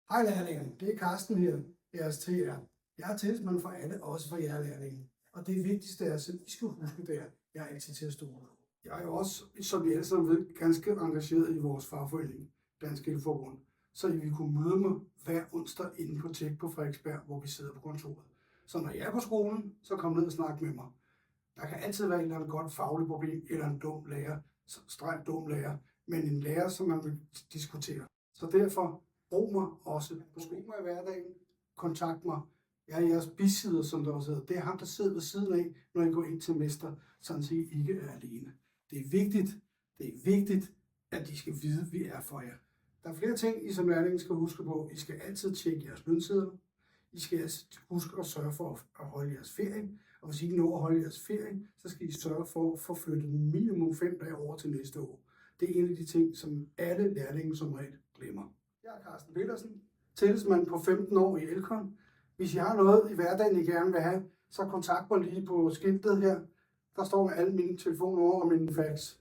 Hej lærlinge, det er Carsten her, jeres TR. Jeg er tillidsmand for alle, også for jer lærlinge. Og det vigtigste er, at I skal huske det, jeg er altid til at stole på. Jeg er jo også, som I alle sammen ved, ganske engageret i vores fagforening, Dansk Elforbund. Så I vil kunne møde mig hver onsdag inde på Tech på Frederiksberg, hvor vi sidder på kontoret. Så når jeg er på skolen, så kom ned og snak med mig. Der kan altid være et eller andet godt fagligt problem, eller en dum lærer, strengt dum lærer, men en lærer, som man vil diskutere. Så derfor brug mig også på skolen i hverdagen. Kontakt mig. Jeg er jeres bisidder, som der også hedder. Det er ham, der sidder ved siden af, når I går ind til mester, sådan at I ikke er alene. Det er vigtigt, at I skal vide, at vi er for jer. Der er flere ting, I som lærlinge skal huske på. I skal altid tjekke jeres lønsedler. I skal altså huske at sørge for at holde jeres ferie. Og hvis I ikke når at holde jeres ferie, så skal I sørge for at få flyttet minimum 5 dage over til næste år. Det er en af de ting, som alle lærlinge som regel glemmer. Jeg er Carsten Petersen, tillidsmand på 15 år i Elkon. Hvis I har noget i hverdagen, I gerne vil have, så kontakt mig lige på skiltet her. Der står med alle mine telefonnumre og mine fax.